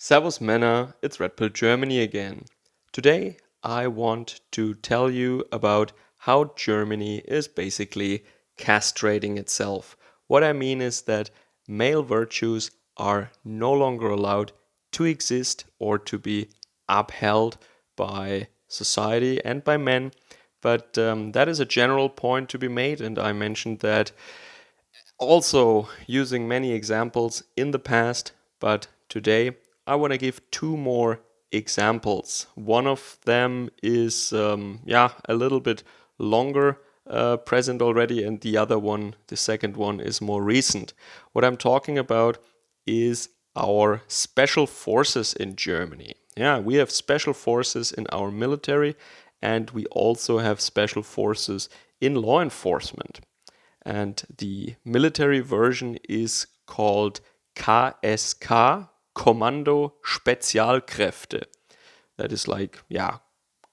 Servus Männer, it's Red Pill Germany again. Today I want to tell you about how Germany is basically castrating itself. What I mean is that male virtues are no longer allowed to exist or to be upheld by society and by men. But that is a general point to be made, and I mentioned that also using many examples in the past, but today I want to give two more examples. One of them is, a little bit longer present already, and the other one, the second one, is more recent. What I'm talking about is our special forces in Germany. Yeah, we have special forces in our military, and we also have special forces in law enforcement. And the military version is called KSK, Kommando Spezialkräfte. That is like,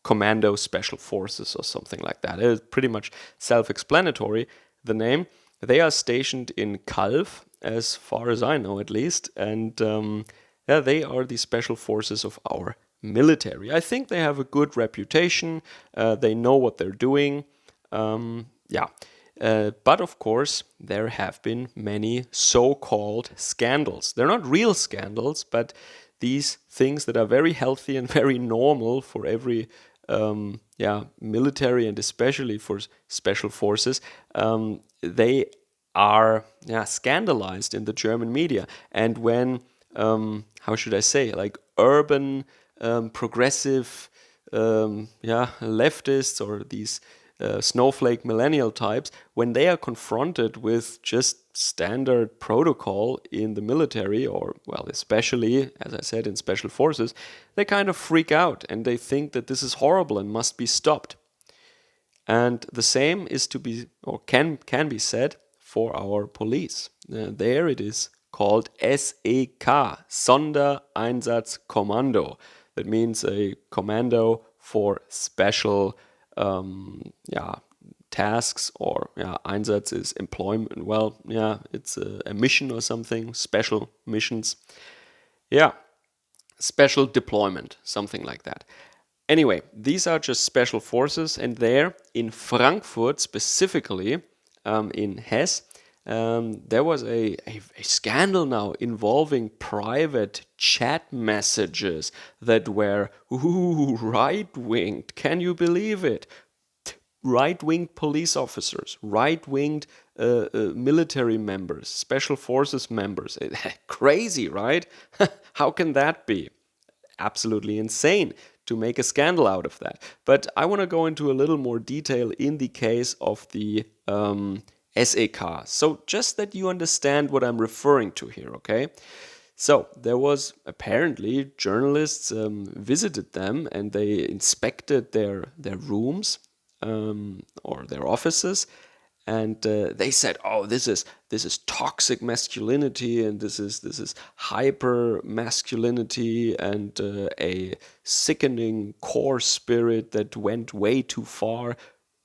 Commando Special Forces or something like that. It's pretty much self-explanatory, the name. They are stationed in Calw, as far as I know at least, and they are the special forces of our military. I think they have a good reputation. They know what they're doing. But of course, there have been many so-called scandals. They're not real scandals, but these things that are very healthy and very normal for every military and especially for special forces, they are scandalized in the German media. And when, how should I say, like urban, progressive, leftists or these snowflake millennial types, when they are confronted with just standard protocol in the military, or, well, especially, as I said, in special forces, they kind of freak out and they think that this is horrible and must be stopped. And the same is to be, or can be said for our police. There it is called SEK, Sondereinsatzkommando. That means a commando for special tasks, or Einsatz is employment. Well, it's a mission or something, special missions. Special deployment, something like that. Anyway, these are just special forces, and there in Frankfurt specifically, in Hesse, there was a scandal now involving private chat messages that were right-winged. Can you believe it? Right-winged police officers, right-winged military members, special forces members. Crazy, right? How can that be? Absolutely insane to make a scandal out of that. But I want to go into a little more detail in the case of the SEK. So just that you understand what I'm referring to here, okay? So there was apparently journalists visited them and they inspected their rooms or their offices, and they said, "Oh, this is toxic masculinity, and this is hyper masculinity, and a sickening core spirit that went way too far."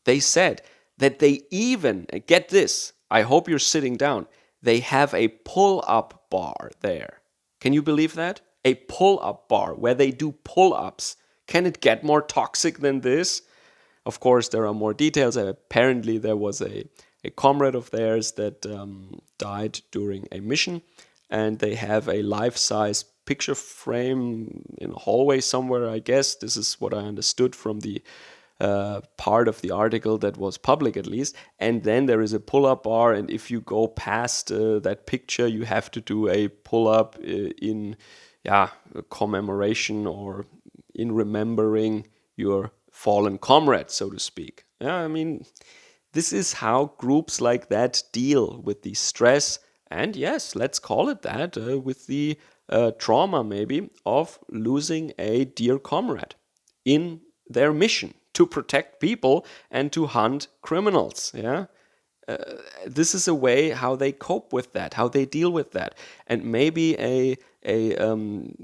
They said that they even, get this, I hope you're sitting down, they have a pull-up bar there. Can you believe that? A pull-up bar where they do pull-ups. Can it get more toxic than this? Of course, there are more details. Apparently, there was a comrade of theirs that died during a mission, and they have a life-size picture frame in a hallway somewhere, I guess. This is what I understood from the part of the article that was public, at least. And then there is a pull-up bar, and if you go past that picture, you have to do a pull-up in commemoration or in remembering your fallen comrade, so to speak. I mean, this is how groups like that deal with the stress, and yes, let's call it that, with the trauma maybe of losing a dear comrade in their mission to protect people and to hunt criminals. This is a way how they cope with that, how they deal with that. And maybe a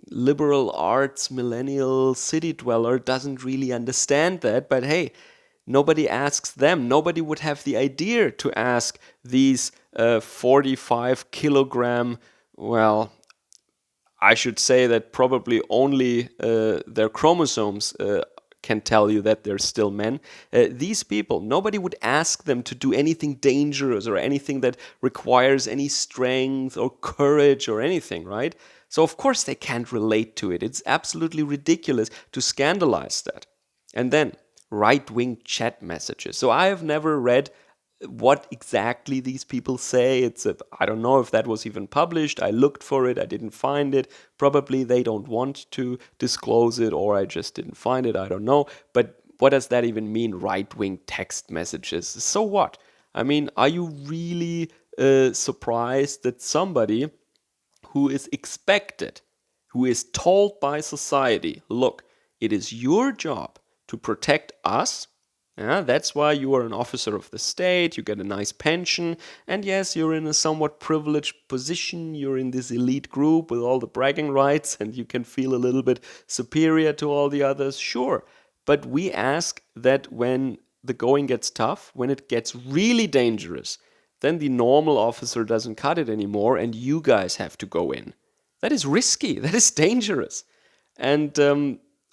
liberal arts millennial city dweller doesn't really understand that, but hey, nobody asks them. Nobody would have the idea to ask these 45 kilogram, well, I should say that probably only their chromosomes can tell you that they're still men. These people, nobody would ask them to do anything dangerous or anything that requires any strength or courage or anything, right? So, of course, they can't relate to it. It's absolutely ridiculous to scandalize that. And then, right wing chat messages. So, I have never read what exactly these people say. I don't know if that was even published. I looked for it, I didn't find it. Probably they don't want to disclose it, or I just didn't find it. I don't know. But what does that even mean? Right wing text messages. So what? I mean, are you really surprised that somebody who is expected, who is told by society, look, it is your job to protect us. Yeah, that's why you are an officer of the state, you get a nice pension, and yes, you're in a somewhat privileged position, you're in this elite group with all the bragging rights, and you can feel a little bit superior to all the others, sure. But we ask that when the going gets tough, when it gets really dangerous, then the normal officer doesn't cut it anymore, and you guys have to go in. That is risky, that is dangerous. And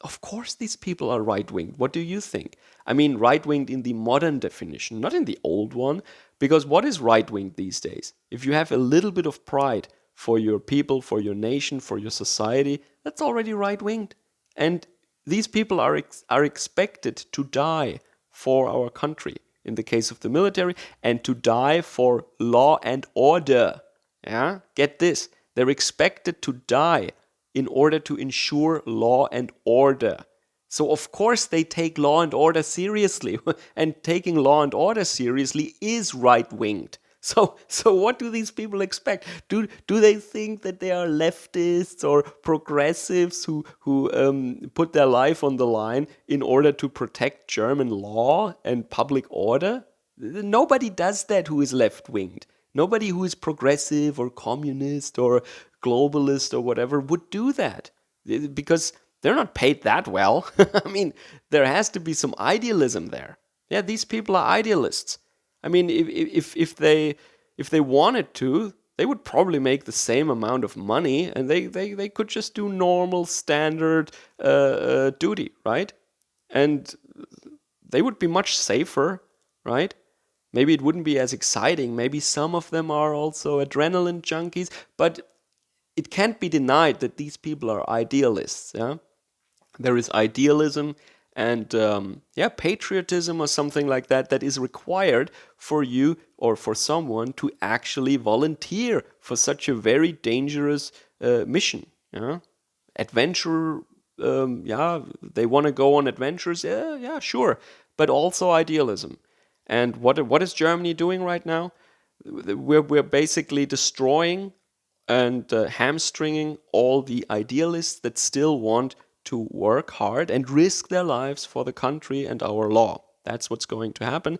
of course, these people are right winged. What do you think? I mean, right winged in the modern definition, not in the old one. Because what is right winged these days? If you have a little bit of pride for your people, for your nation, for your society, that's already right winged. And these people are expected to die for our country, in the case of the military, and to die for law and order. Yeah? Get this. They're expected to die in order to ensure law and order. So, of course, they take law and order seriously, and taking law and order seriously is right winged. So what do these people expect? Do they think that they are leftists or progressives who put their life on the line in order to protect German law and public order? Nobody does that who is left winged. Nobody who is progressive or communist or globalist or whatever would do that because they're not paid that well. I mean, there has to be some idealism there. Yeah, these people are idealists. I mean, if they wanted to, they would probably make the same amount of money, and they could just do normal standard duty, right? And they would be much safer, right? Maybe it wouldn't be as exciting. Maybe some of them are also adrenaline junkies, but it can't be denied that these people are idealists. Yeah, there is idealism and patriotism or something like that that is required for you or for someone to actually volunteer for such a very dangerous mission. Yeah, adventure. They want to go on adventures. Yeah, sure, but also idealism. And what is Germany doing right now? We're basically destroying and hamstringing all the idealists that still want to work hard and risk their lives for the country and our law. That's what's going to happen.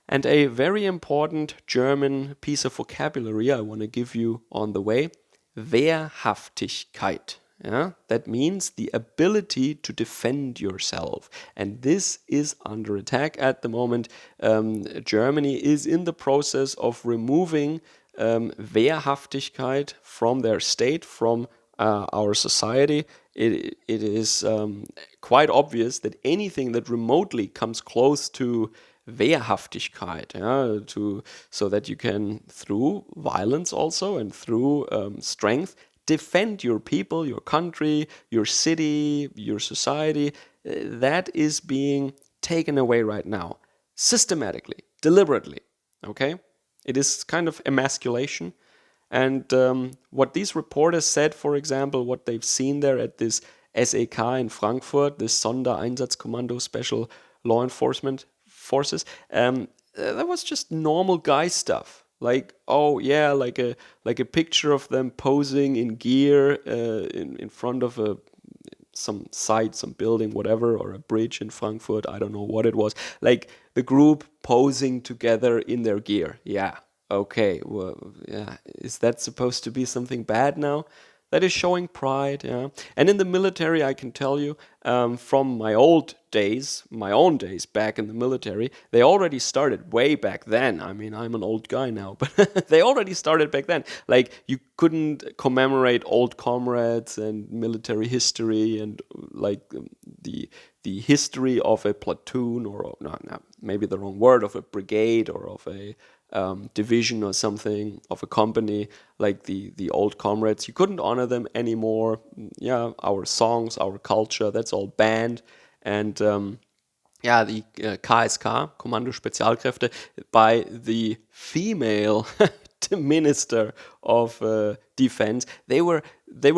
And a very important German piece of vocabulary I want to give you on the way: Wehrhaftigkeit. Yeah? That means the ability to defend yourself. And this is under attack at the moment. Germany is in the process of removing Wehrhaftigkeit from their state, from our society. It is quite obvious that anything that remotely comes close to Wehrhaftigkeit, so that you can, through violence also and through strength, defend your people, your country, your city, your society, that is being taken away right now, systematically, deliberately. Okay? It is kind of emasculation. And what these reporters said, for example, what they've seen there at this SEK in Frankfurt, this Sondereinsatzkommando, Special Law Enforcement Forces, that was just normal guy stuff. Like, oh yeah, like a picture of them posing in gear in front of some site, some building, whatever, or a bridge in Frankfurt. I don't know what it was. Like the group posing together in their gear. Yeah. Okay. Well, yeah. Is that supposed to be something bad now? that is showing pride. Yeah. And in the military, I can tell you, from my old days, my own days back in the military, they already started way back then. I mean, I'm an old guy now, but they already started back then. Like, you couldn't commemorate old comrades and military history and like the history of a platoon, or no, maybe the wrong word, of a brigade or of a division or something, of a company, like the old comrades. You couldn't honor them anymore. Yeah, our songs, our culture, that's all banned. And yeah, the KSK, Kommando Spezialkräfte, by the female minister of defense, they were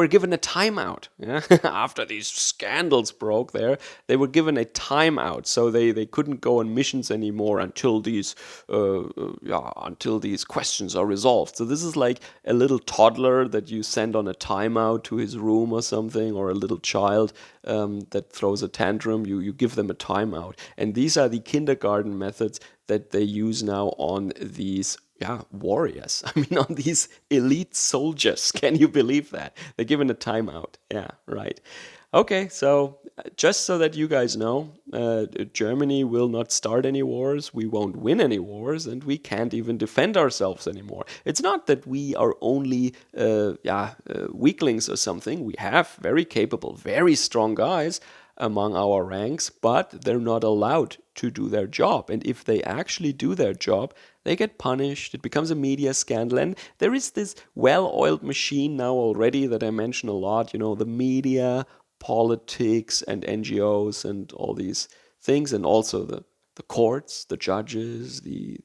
given a timeout. Yeah? After these scandals broke there, they were given a timeout, so they couldn't go on missions anymore until these questions are resolved. So this is like a little toddler that you send on a timeout to his room or something, or a little child that throws a tantrum. You give them a timeout, and these are the kindergarten methods that they use now on these warriors. I mean, on these elite soldiers. Can you believe that? They're given a timeout. Yeah, right. Okay, so just so that you guys know, Germany will not start any wars, we won't win any wars, and we can't even defend ourselves anymore. It's not that we are only weaklings or something. We have very capable, very strong guys among our ranks, but they're not allowed to do their job. And if they actually do their job, they get punished. It becomes a media scandal. And there is this well-oiled machine now already that I mention a lot, the media, politics, and NGOs, and all these things, and also the courts, the judges, the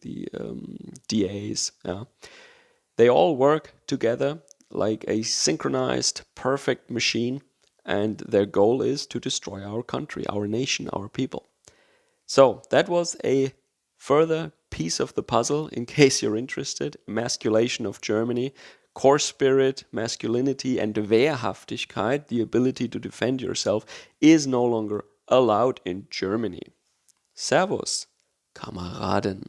DAs. Yeah. They all work together like a synchronized, perfect machine, and their goal is to destroy our country, our nation, our people. So that was a further piece of the puzzle, in case you're interested. Emasculation of Germany, core spirit, masculinity, and Wehrhaftigkeit, the ability to defend yourself, is no longer allowed in Germany. Servus, Kameraden.